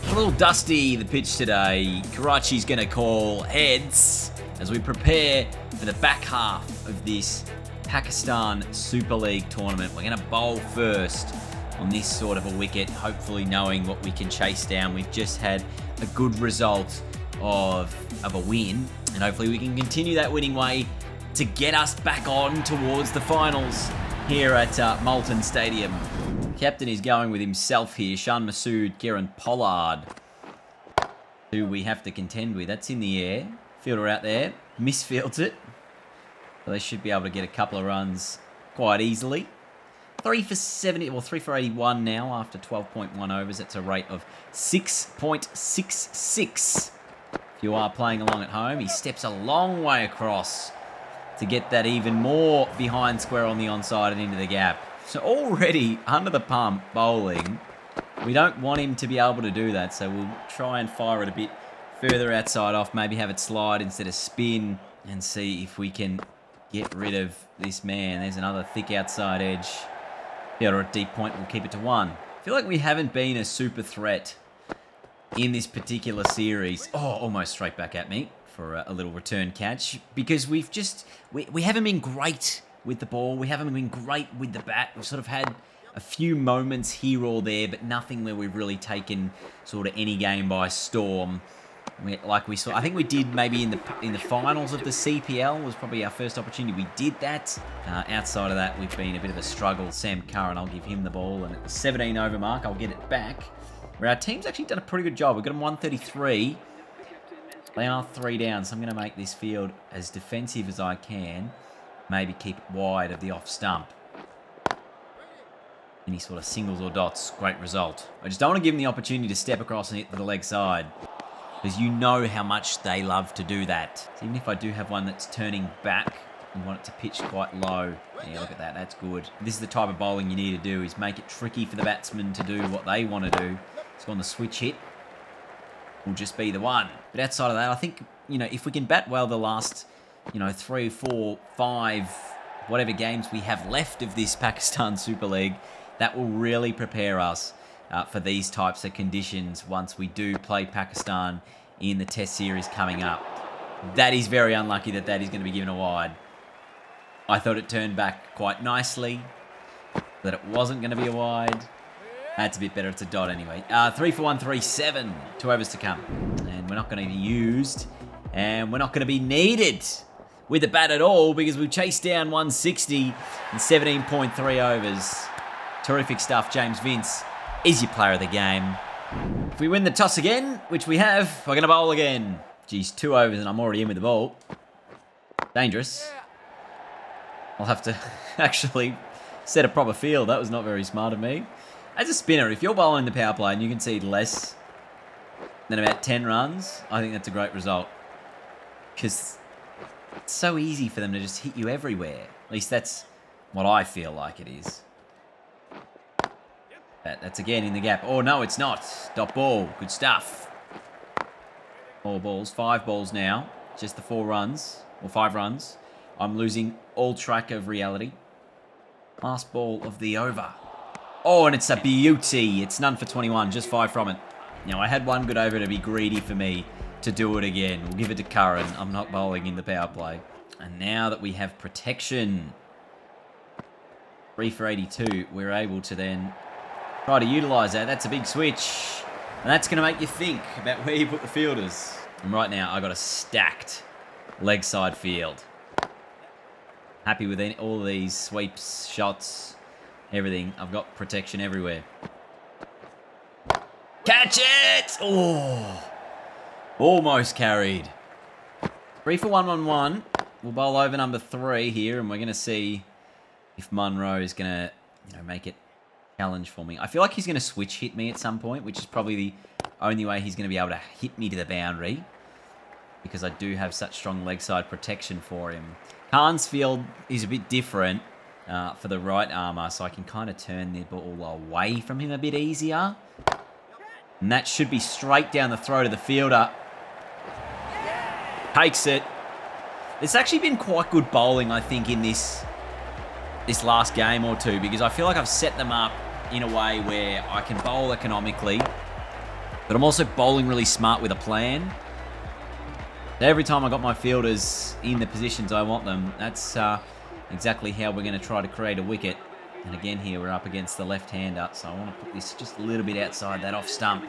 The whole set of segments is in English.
A little dusty, the pitch today. Karachi's going to call heads as we prepare for the back half of this Pakistan Super League tournament. We're going to bowl first on this sort of a wicket, hopefully knowing what we can chase down. We've just had a good result of a win, and hopefully we can continue that winning way to get us back on towards the finals here at Multan Stadium. Captain is going with himself here. Shan Masood, Kieran Pollard, who we have to contend with. That's in the air. Fielder out there. Misfields it. So they should be able to get a couple of runs quite easily. 3 for 70, well 3 for 81 now after 12.1 overs. That's a rate of 6.66. If you are playing along at home, he steps a long way across to get that even more behind square on the onside and into the gap. So already under the pump bowling. We don't want him to be able to do that, so we'll try and fire it a bit further outside off, maybe have it slide instead of spin, and see if we can get rid of this man. There's another thick outside edge. Fielder at deep point will keep it to 1. I feel like we haven't been a super threat in this particular series. Oh, almost straight back at me for a little return catch, because we haven't been great with the ball. We haven't been great with the bat. We've sort of had a few moments here or there, but nothing where we've really taken sort of any game by storm. I think we did maybe in the finals of the CPL was probably our first opportunity. We did that. Outside of that, we've been a bit of a struggle. Sam Curran, I'll give him the ball, and at the 17 over mark, I'll get it back. Where our team's actually done a pretty good job. We've got them 133. They are 3 down, so I'm going to make this field as defensive as I can. Maybe keep it wide of the off stump. Any sort of singles or dots, great result. I just don't want to give them the opportunity to step across and hit to the leg side, because you know how much they love to do that. So even if I do have one that's turning back, you want it to pitch quite low. Yeah, look at that, that's good. This is the type of bowling you need to do, is make it tricky for the batsman to do what they want to do. So on the switch hit, will just be the one. But outside of that, I think, if we can bat well the last, 3, 4, 5, whatever games we have left of this Pakistan Super League, that will really prepare us for these types of conditions once we do play Pakistan in the Test series coming up. That is very unlucky that is going to be given a wide. I thought it turned back quite nicely, that it wasn't going to be a wide. That's a bit better. It's a dot anyway. 3 for 137. 2 overs to come. And we're not going to be used. And we're not going to be needed with the bat at all, because we've chased down 160 in 17.3 overs. Terrific stuff. James Vince is your player of the game. If we win the toss again, which we have, we're going to bowl again. Geez, 2 overs and I'm already in with the ball. Dangerous. I'll have to actually set a proper field. That was not very smart of me. As a spinner, if you're bowling the power play and you concede less than about 10 runs, I think that's a great result. Because it's so easy for them to just hit you everywhere. At least that's what I feel like it is. That's again in the gap. Oh, no, it's not. Dot ball. Good stuff. 4 balls. 5 balls now. Just the 4 runs. Or 5 runs. I'm losing all track of reality. Last ball of the over. Oh, and it's a beauty. It's none for 21. Just 5 from it. Now, I had one good over to be greedy for me to do it again. We'll give it to Curran. I'm not bowling in the power play. And now that we have protection, 3 for 82, we're able to then try to utilise that. That's a big switch. And that's going to make you think about where you put the fielders. And right now, I got a stacked leg side field. Happy with all of these sweeps, shots, everything. I've got protection everywhere. Catch it! Oh, almost carried. 3 for 111. We'll bowl over number 3 here, and we're going to see if Munro is going to, make it challenge for me. I feel like he's going to switch hit me at some point, which is probably the only way he's going to be able to hit me to the boundary, because I do have such strong leg side protection for him. Khan's field is a bit different for the right armour, so I can kind of turn the ball away from him a bit easier. And that should be straight down the throat of the fielder. Takes it. It's actually been quite good bowling, I think, in this last game or two, because I feel like I've set them up in a way where I can bowl economically But I'm also bowling really smart with a plan. Every time I got my fielders in the positions I want them, that's exactly how we're going to try to create a wicket. And again here, we're up against the left-hander, so I want to put this just a little bit outside that off stump.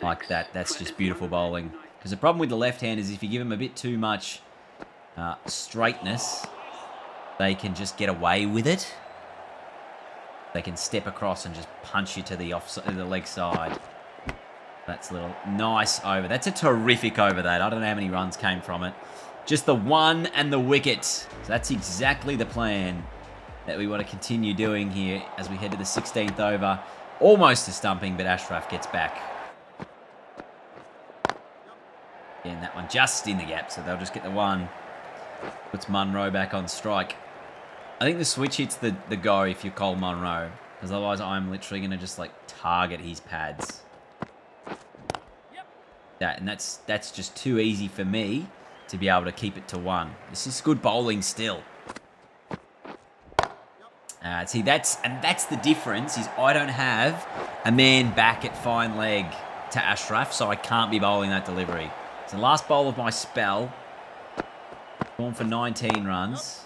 Like that. That's just beautiful bowling. Because the problem with the left-hand is if you give them a bit too much straightness, they can just get away with it. They can step across and just punch you to the leg side. That's a little nice over. That's a terrific over that. I don't know how many runs came from it. Just the one and the wicket. So that's exactly the plan that we want to continue doing here as we head to the 16th over. Almost a stumping, but Ashraf gets back. Again, that one just in the gap, so they'll just get the one. Puts Munro back on strike. I think the switch hits the go if you call Munro, because otherwise I'm literally going to just like target his pads. And that's just too easy for me to be able to keep it to one. This is good bowling still. See, that's the difference, is I don't have a man back at fine leg to Ashraf, so I can't be bowling that delivery. So last bowl of my spell, gone for 19 runs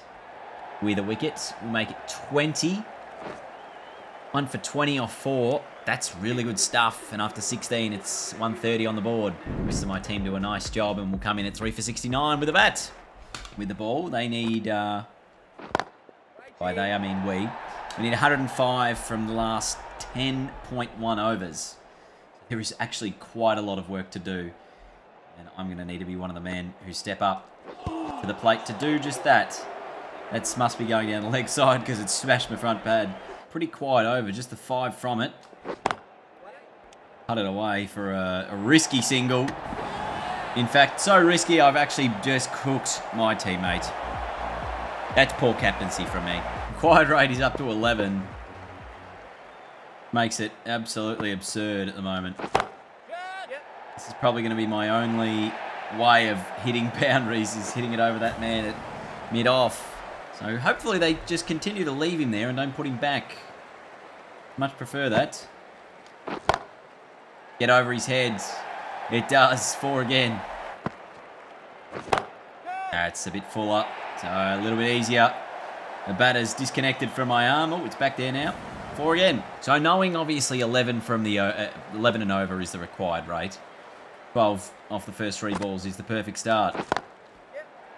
with a wicket. We'll make it 20. 1 for 20 off 4. That's really good stuff. And after 16, it's 130 on the board. The rest of my team do a nice job, and we'll come in at 3 for 69 with a bat. With the ball, they need... by they, I mean we. We need 105 from the last 10.1 overs. There is actually quite a lot of work to do. And I'm going to need to be one of the men who step up to the plate to do just that. That must be going down the leg side because it smashed my front pad. Pretty quiet over, just the 5 from it. Cut it away for a risky single. In fact, so risky I've actually just cooked my teammate. That's poor captaincy from me. Quiet rate is up to 11. Makes it absolutely absurd at the moment. This is probably going to be my only way of hitting boundaries, is hitting it over that man at mid-off. So hopefully they just continue to leave him there and don't put him back. Much prefer that. Get over his head. It does. 4 again. That's a bit fuller. So a little bit easier. The batter's disconnected from my arm. Oh, it's back there now. 4 again. So knowing obviously 11 from the 11 and over is the required rate. 12 off the first 3 balls is the perfect start.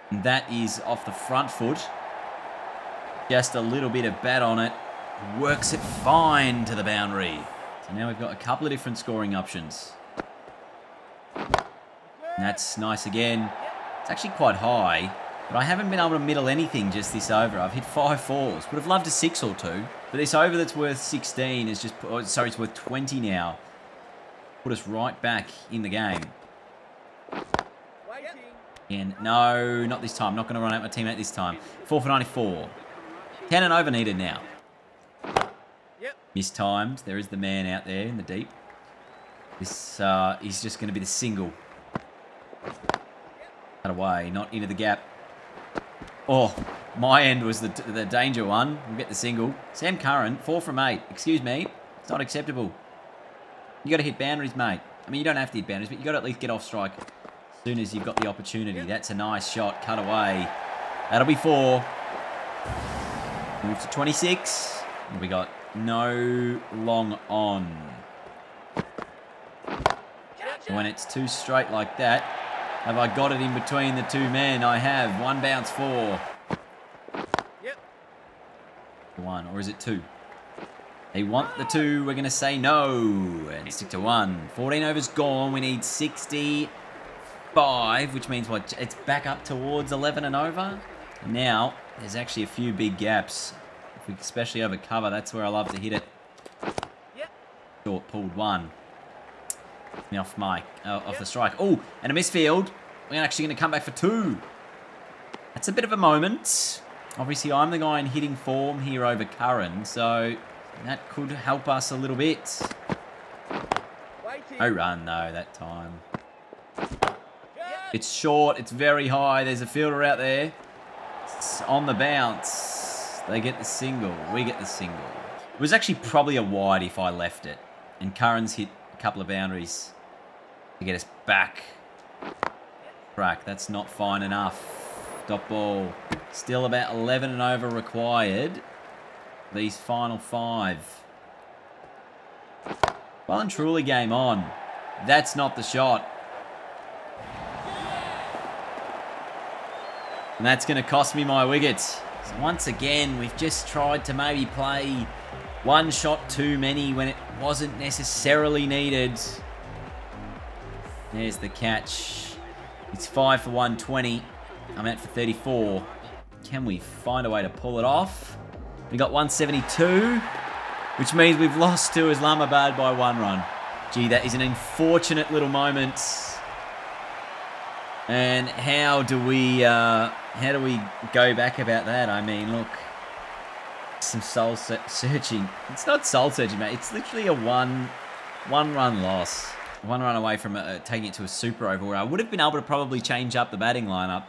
And that is off the front foot. Just a little bit of bat on it. Works it fine to the boundary. So now we've got a couple of different scoring options. And that's nice again. It's actually quite high, but I haven't been able to middle anything just this over. I've hit 5 fours. Would have loved a 6 or 2, but this over that's worth 16 is just... Oh, sorry, it's worth 20 now. Put us right back in the game. Again, no, not this time. Not going to run out my teammate this time. 4 for 94. 10 and over needed now. Mistimed. There is the man out there in the deep. This is just going to be the single. Cut away, not into the gap. Oh, my end was the danger one. We'll get the single. Sam Curran, 4 from 8. Excuse me, it's not acceptable. You got to hit boundaries, mate. I mean, you don't have to hit boundaries, but you got to at least get off strike as soon as you've got the opportunity. That's a nice shot. Cut away. That'll be 4. Move to 26. And we got no long on. When it's too straight like that, have I got it in between the 2 men? I have. 1 bounce, 4. 1, or is it 2? They want the 2. We're going to say no and stick to 1. 14 overs gone. We need 65, which means what? It's back up towards 11 and over. And now there's actually a few big gaps. If we especially over cover, that's where I love to hit it. Short pulled 1. Me off off the strike. Oh, and a misfield. We're actually going to come back for 2. That's a bit of a moment. Obviously, I'm the guy in hitting form here over Curran, so that could help us a little bit. No run, though, that time. It's short. It's very high. There's a fielder out there. It's on the bounce. They get the single. We get the single. It was actually probably a wide if I left it. And Curran couple of boundaries to get us back. Track. That's not fine enough. Dot ball. Still about 11 and over required. These final 5. Well and truly game on. That's not the shot. And that's going to cost me my wicket. So once again, we've just tried to maybe play one shot too many when it wasn't necessarily needed. There's the catch. It's 5 for 120. I'm out for 34. Can we find a way to pull it off? We got 172, which means we've lost to Islamabad by 1 run. Gee, that is an unfortunate little moment. And how do we go back about that? I mean, look, some soul searching. It's not soul searching, mate. It's literally a one run loss. 1 run away from taking it to a super over where I would have been able to probably change up the batting lineup,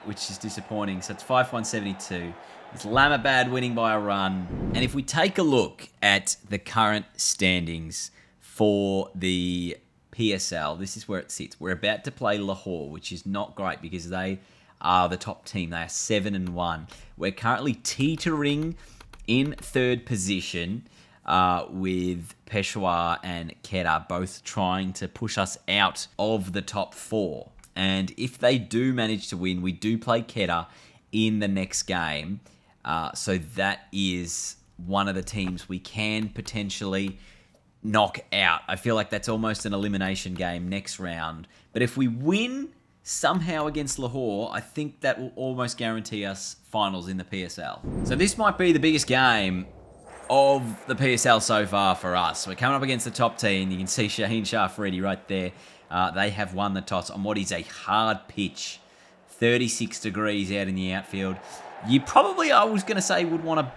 which is disappointing. So it's 5 for 172. Islamabad winning by a run. And if we take a look at the current standings for the PSL, this is where it sits. We're about to play Lahore, which is not great because they are the top team. They are 7 and 1. We're currently teetering in 3rd position with Peshawar and Kedah both trying to push us out of the top 4. And if they do manage to win, we do play Kedah in the next game. So that is one of the teams we can potentially knock out. I feel like that's almost an elimination game next round. But if we win somehow against Lahore, I think that will almost guarantee us finals in the PSL. So this might be the biggest game of the PSL so far for us. We're coming up against the top team. You can see Shaheen Shah Afridi right there. They have won the toss on what is a hard pitch. 36 degrees out in the outfield. You probably, I was going to say, would want to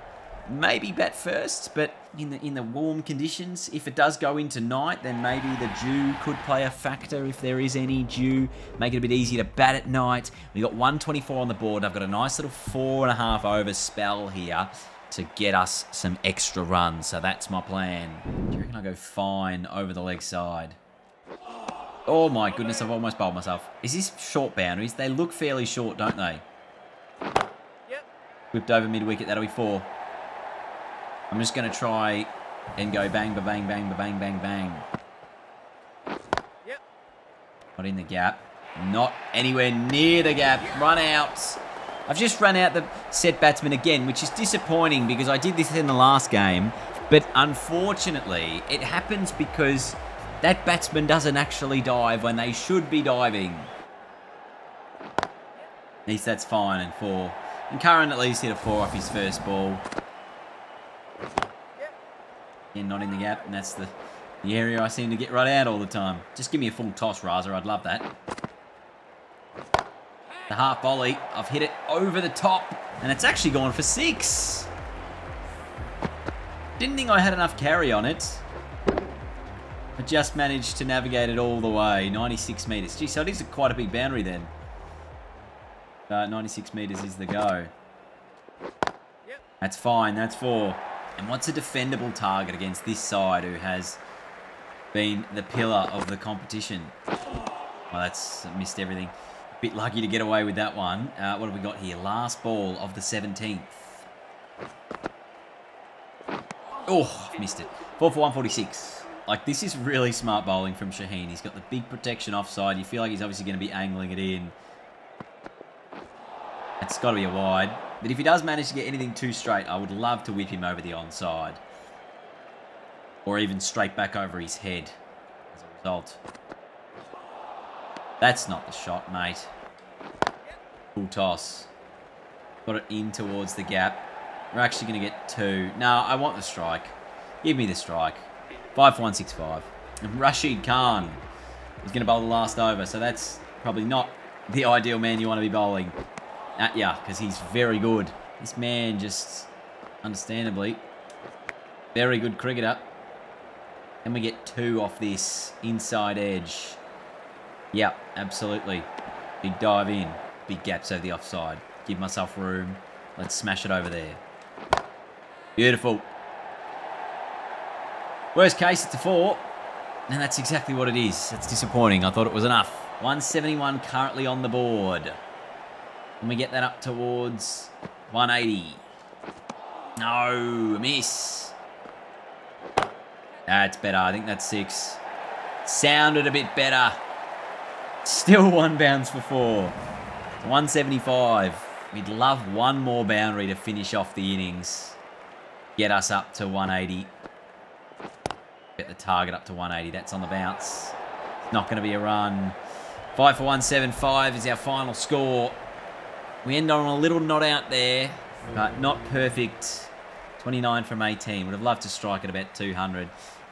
maybe bat first, but in the warm conditions, if it does go into night, then maybe the dew could play a factor if there is any dew. Make it a bit easier to bat at night. We got 124 on the board. I've got a nice little 4.5 over spell here to get us some extra runs. So that's my plan. Do you reckon I go fine over the leg side? Oh my goodness, I've almost bowled myself. Is this short boundaries? They look fairly short, don't they? Yep. Whipped over mid-wicket, that'll be 4. I'm just going to try and go bang, ba-bang, bang, ba-bang, bang, bang. Yep. Not in the gap. Not anywhere near the gap. Run out. I've just run out the set batsman again, which is disappointing because I did this in the last game. But unfortunately, it happens because that batsman doesn't actually dive when they should be diving. At least that's fine, and 4. And Curran at least hit a 4 off his first ball. Yeah, not in the gap, and that's the area I seem to get right out all the time. Just give me a full toss, Raza. I'd love that. The half volley. I've hit it over the top, and it's actually gone for 6. Didn't think I had enough carry on it. I just managed to navigate it all the way. 96 metres. Gee, so it is quite a big boundary then. 96 metres is the go. Yep. That's fine. That's 4. And what's a defendable target against this side who has been the pillar of the competition? Well, that's missed everything. A bit lucky to get away with that one. What have we got here? Last ball of the 17th. Oh, missed it. 4 for 146. Like, this is really smart bowling from Shaheen. He's got the big protection offside. You feel like he's obviously going to be angling it in. It's got to be a wide. But if he does manage to get anything too straight, I would love to whip him over the onside. Or even straight back over his head as a result. That's not the shot, mate. Full toss. Got it in towards the gap. We're actually going to get 2. No, I want the strike. Give me the strike. 5 for 165. And Rashid Khan is going to bowl the last over. So that's probably not the ideal man you want to be bowling at ya, because he's very good. This man just, understandably, very good cricketer. And we get 2 off this inside edge. Yep, absolutely. Big dive in. Big gaps over the offside. Give myself room. Let's smash it over there. Beautiful. Worst case, it's a 4. And that's exactly what it is. It's disappointing. I thought it was enough. 171 currently on the board. Can we get that up towards 180? No, miss. That's better. I think that's 6. Sounded a bit better. Still 1 bounce for 4. 175. We'd love one more boundary to finish off the innings. Get us up to 180. Get the target up to 180. That's on the bounce. It's not going to be a run. 5 for 175 is our final score. We end on a little not out there, but not perfect. 29 from 18. Would have loved to strike at about 200.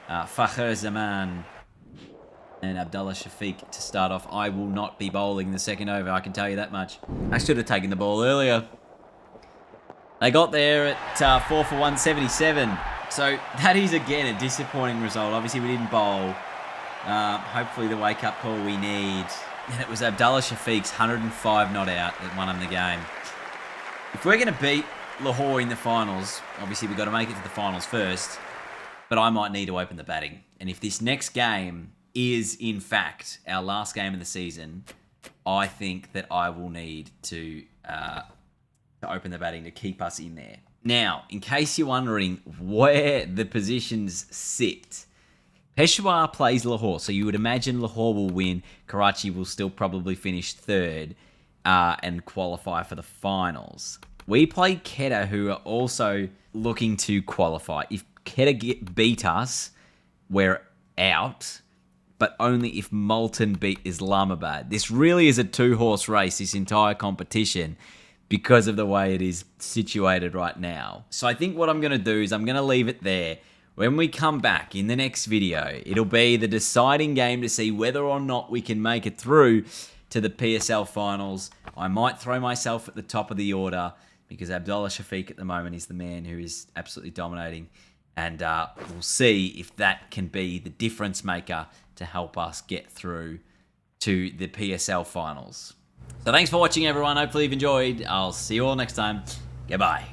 Fakhr Zaman and Abdullah Shafiq to start off. I will not be bowling the second over, I can tell you that much. I should have taken the ball earlier. They got there at 4 for 177. So that is, again, a disappointing result. Obviously, we didn't bowl. Hopefully the wake-up call we need. And it was Abdullah Shafiq's 105 not out that won him the game. If we're going to beat Lahore in the finals, obviously we've got to make it to the finals first, but I might need to open the batting. And if this next game is, in fact, our last game of the season, I think that I will need to open the batting to keep us in there. Now, in case you're wondering where the positions sit, Peshawar plays Lahore, so you would imagine Lahore will win. Karachi will still probably finish 3rd and qualify for the finals. We play Quetta, who are also looking to qualify. If Quetta beat us, we're out, but only if Multan beat Islamabad. This really is a 2-horse race, this entire competition, because of the way it is situated right now. So I think what I'm going to do is I'm going to leave it there. When we come back in the next video, it'll be the deciding game to see whether or not we can make it through to the PSL finals. I might throw myself at the top of the order because Abdullah Shafiq at the moment is the man who is absolutely dominating. And we'll see if that can be the difference maker to help us get through to the PSL finals. So thanks for watching, everyone. Hopefully you've enjoyed. I'll see you all next time. Goodbye.